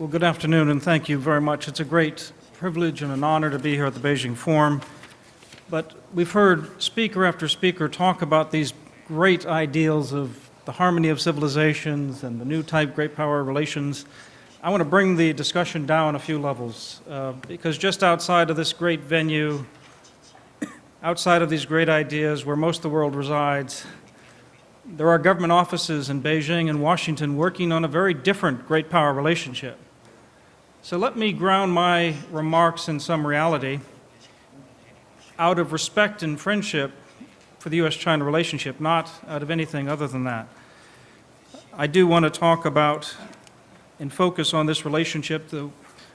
Well, good afternoon, and thank you very much. It's a great privilege and an honor to be here at the Beijing Forum. But we've heard speaker after speaker talk about these great ideals of the harmony of civilizations and the new type great power relations. I want to bring the discussion down a few levels, because just outside of this great venue, outside of these great ideas where most of the world resides, there are government offices in Beijing and Washington working on a very different great power relationship. So let me ground my remarks in some reality out of respect and friendship for the U.S.-China relationship, not out of anything other than that. I do want to talk about and focus on this relationship, though,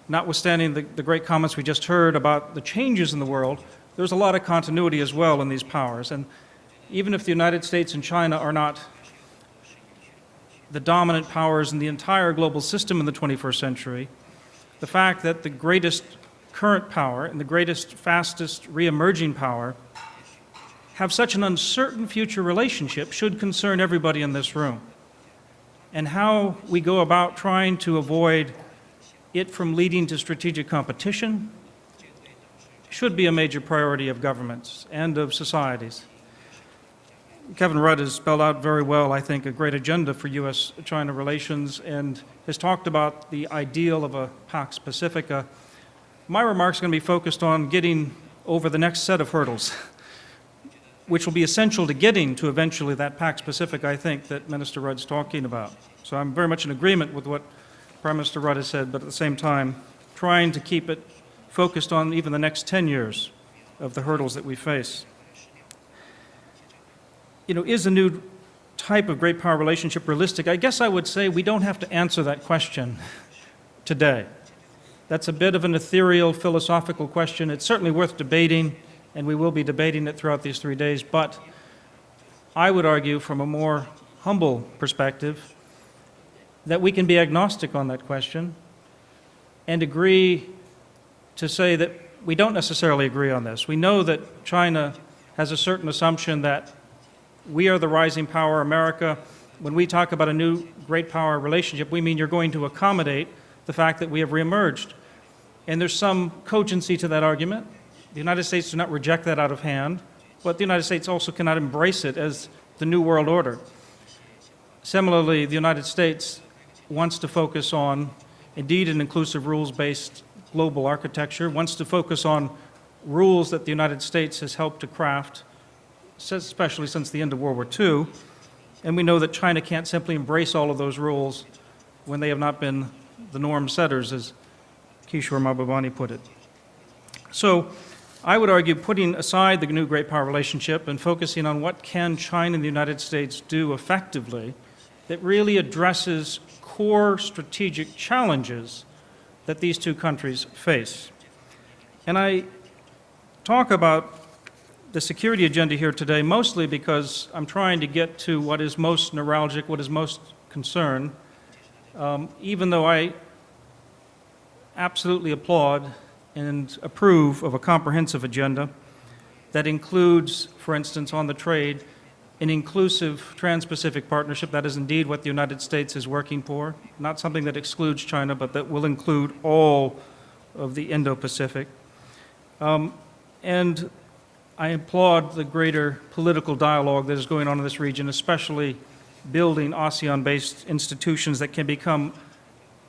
notwithstanding the great comments we just heard about the changes in the world. There's a lot of continuity as well in these powers. And even if the United States and China are not the dominant powers in the entire global system in the 21st century, the fact that the greatest current power and the greatest, fastest re-emerging power have such an uncertain future relationship should concern everybody in this room. And how we go about trying to avoid it from leading to strategic competition should be a major priority of governments and of societies. Kevin Rudd has spelled out very well, I think, a great agenda for U.S.-China relations and has talked about the ideal of a Pax Pacifica. My remarks are going to be focused on getting over the next set of hurdles, which will be essential to getting to eventually that Pax Pacifica, I think, that Minister Rudd's talking about. So I'm very much in agreement with what Prime Minister Rudd has said, but at the same time, trying to keep it focused on even the next 10 years of the hurdles that we face. Is a new type of great power relationship realistic? I guess I would say we don't have to answer that question today. That's a bit of an ethereal, philosophical question. It's certainly worth debating, and we will be debating it throughout these 3 days, but I would argue from a more humble perspective that we can be agnostic on that question and agree to say that we don't necessarily agree on this. We know that China has a certain assumption that we are the rising power, America. When we talk about a new great power relationship, we mean you're going to accommodate the fact that we have reemerged. And there's some cogency to that argument. The United States does not reject that out of hand, but the United States also cannot embrace it as the new world order. Similarly, the United States wants to focus on, indeed, an inclusive rules-based global architecture, wants to focus on rules that the United States has helped to craft, especially since the end of World War II, and we know that China can't simply embrace all of those rules when they have not been the norm setters, as Kishore Mahbubani put it. So I would argue putting aside the new great power relationship and focusing on what can China and the United States do effectively that really addresses core strategic challenges that these two countries face. And I talk about the security agenda here today mostly because I'm trying to get to what is most neuralgic, what is most concern, even though I absolutely applaud and approve of a comprehensive agenda that includes, for instance, on the trade, an inclusive trans-Pacific partnership. That is indeed what the United States is working for, not something that excludes China, but that will include all of the Indo-Pacific. And I applaud the greater political dialogue that is going on in this region, especially building ASEAN-based institutions that can become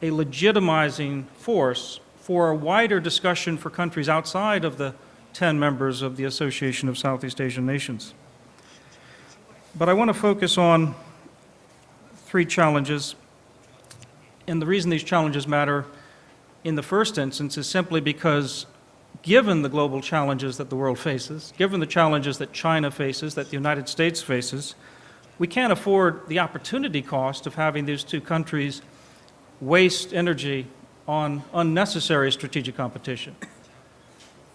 a legitimizing force for a wider discussion for countries outside of the 10 members of the Association of Southeast Asian Nations. But I want to focus on 3 challenges, and the reason these challenges matter in the first instance is simply because given the global challenges that the world faces, given the challenges that China faces, that the United States faces, we can't afford the opportunity cost of having these two countries waste energy on unnecessary strategic competition.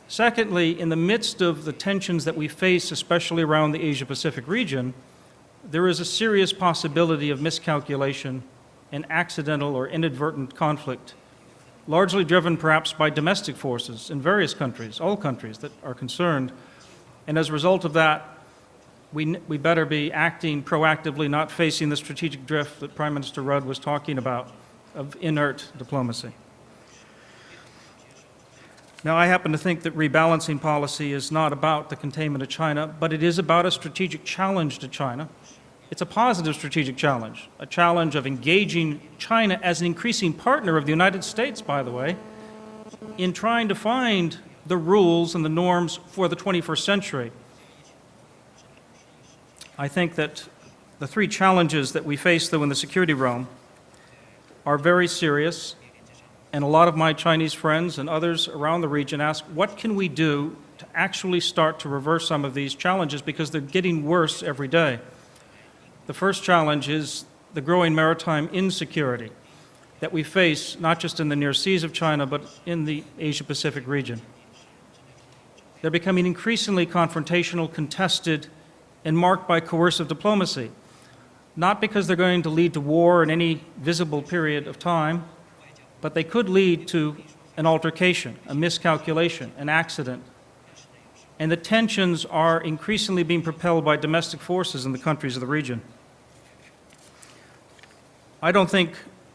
Secondly, in the midst of the tensions that we face, especially around the Asia-Pacific region, there is a serious possibility of miscalculation and accidental or inadvertent conflict, largely driven perhaps by domestic forces in various countries, all countries that are concerned. And as a result of that, we better be acting proactively, not facing the strategic drift that Prime Minister Rudd was talking about. of inert diplomacy. Now, I happen to think that rebalancing policy is not about the containment of China, but it is about a strategic challenge to China. It's a positive strategic challenge, a challenge of engaging China as an increasing partner of the United States, by the way, in trying to find the rules and the norms for the 21st century. I think that the three challenges that we face, though, in the security realm are very serious, and a lot of my Chinese friends and others around the region ask, what can we do to actually start to reverse some of these challenges, because they're getting worse every day. The first challenge is the growing maritime insecurity that we face, not just in the near seas of China, but in the Asia-Pacific region. They're becoming increasingly confrontational, contested, and marked by coercive diplomacy, not because they're going to lead to war in any visible period of time, but they could lead to an altercation, a miscalculation, an accident. And the tensions are increasingly being propelled by domestic forces in the countries of the region. I don't think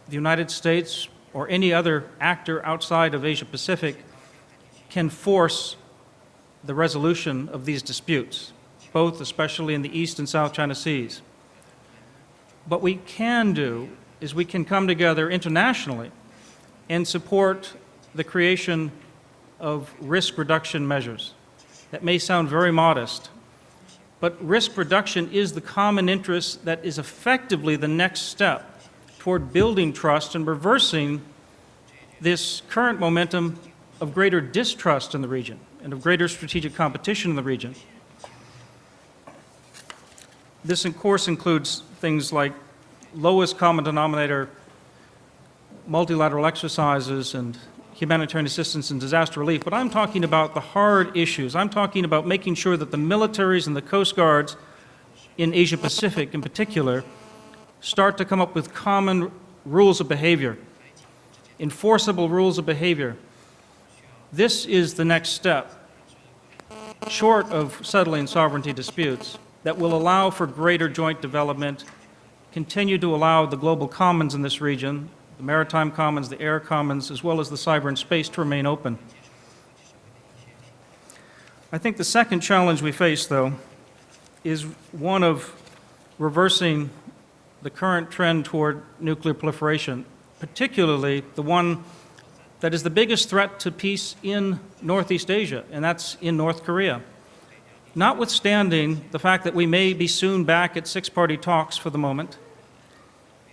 the United States or any other actor outside of Asia Pacific can force the resolution of these disputes, both especially in the East and South China Seas. What we can do is we can come together internationally and support the creation of risk reduction measures. That may sound very modest, but risk reduction is the common interest that is effectively the next step toward building trust and reversing this current momentum of greater distrust in the region and of greater strategic competition in the region. This, of course, includes things like lowest common denominator multilateral exercises and humanitarian assistance and disaster relief, but I'm talking about the hard issues. I'm talking about making sure that the militaries and the coast guards in Asia Pacific in particular start to come up with common rules of behavior, enforceable rules of behavior. This is the next step, short of settling sovereignty disputes, that will allow for greater joint development, continue to allow the global commons in this region, the maritime commons, the air commons, as well as the cyber and space to remain open. I think the second challenge we face, though, is one of reversing the current trend toward nuclear proliferation, particularly the one that is the biggest threat to peace in Northeast Asia, and that's in North Korea. Notwithstanding the fact that we may be soon back at six-party talks for the moment,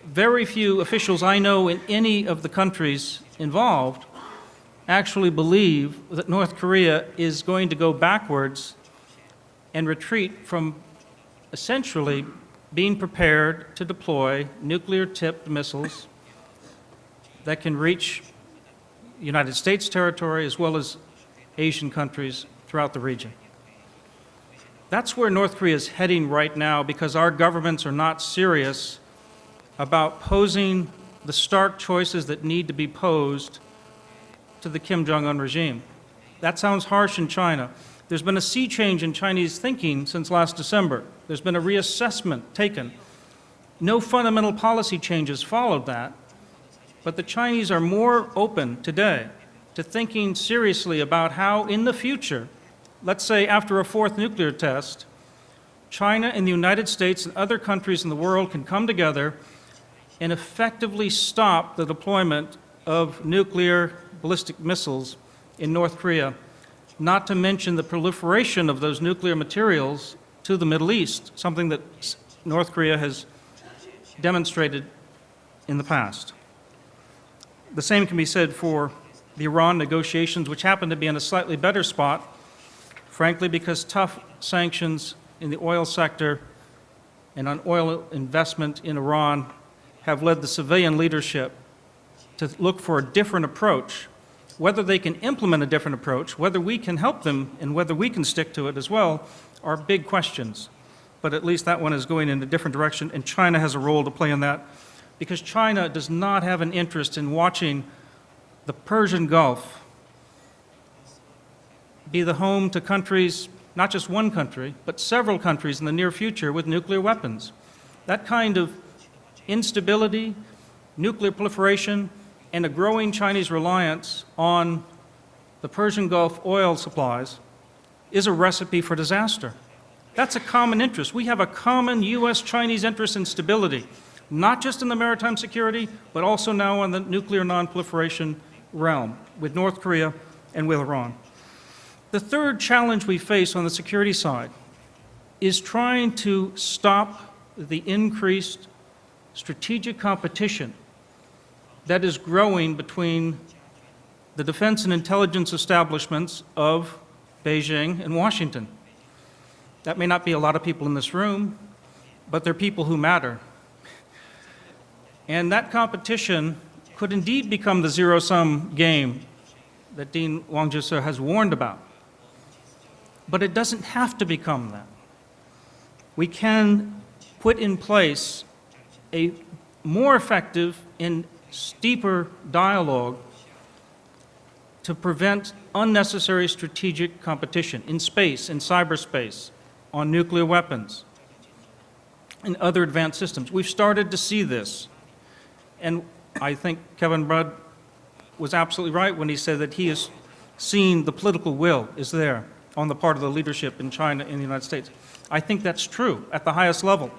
very few officials I know in any of the countries involved actually believe that North Korea is going to go backwards and retreat from essentially being prepared to deploy nuclear-tipped missiles that can reach United States territory as well as Asian countries throughout the region. That's where North Korea is heading right now, because our governments are not serious about posing the stark choices that need to be posed to the Kim Jong-un regime. That sounds harsh in China. There's been a sea change in Chinese thinking since last December. There's been a reassessment taken. No fundamental policy changes followed that, but the Chinese are more open today to thinking seriously about how, in the future, let's say after a fourth nuclear test, China and the United States and other countries in the world can come together and effectively stop the deployment of nuclear ballistic missiles in North Korea, not to mention the proliferation of those nuclear materials to the Middle East, something that North Korea has demonstrated in the past. The same can be said for the Iran negotiations, which happen to be in a slightly better spot, frankly, because tough sanctions in the oil sector and on oil investment in Iran have led the civilian leadership to look for a different approach. Whether they can implement a different approach, whether we can help them, and whether we can stick to it as well, are big questions. But at least that one is going in a different direction, and China has a role to play in that, because China does not have an interest in watching the Persian Gulf be the home to countries, not just one country, but several countries in the near future with nuclear weapons. That kind of instability nuclear proliferation, and a growing Chinese reliance on the Persian Gulf oil supplies is a recipe for disaster. That's a common interest. We have a common U.S.-Chinese interest in stability, not just in the maritime security, but also now in the nuclear non-proliferation realm with North Korea and with Iran. The third challenge we face on the security side is trying to stop the increased strategic competition that is growing between the defense and intelligence establishments of Beijing and Washington. That may not be a lot of people in this room, but they're people who matter. And that competition could indeed become the zero-sum game that Dean Wang Jisoo has warned about. But it doesn't have to become that. We can put in place a more effective and steeper dialogue to prevent unnecessary strategic competition in space, in cyberspace, on nuclear weapons, and other advanced systems. We've started to see this. And I think Kevin Rudd was absolutely right when he said that he has seen the political will is there on the part of the leadership in China and the United States. I think that's true at the highest level.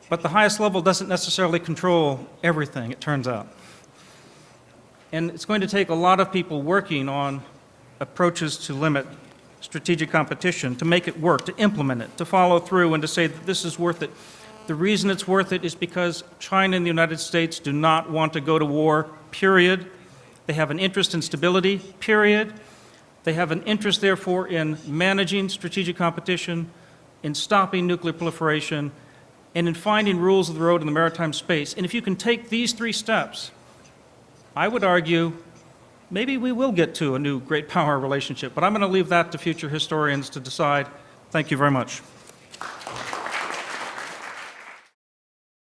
But the highest level doesn't necessarily control everything, it turns out. And it's going to take a lot of people working on approaches to limit strategic competition, to make it work, to implement it, to follow through and to say that this is worth it. The reason it's worth it is because China and the United States do not want to go to war, period. They have an interest in stability, period. They have an interest, therefore, in managing strategic competition, in stopping nuclear proliferation, and in finding rules of the road in the maritime space. And if you can take these three steps, I would argue maybe we will get to a new great power relationship. But I'm going to leave that to future historians to decide. Thank you very much.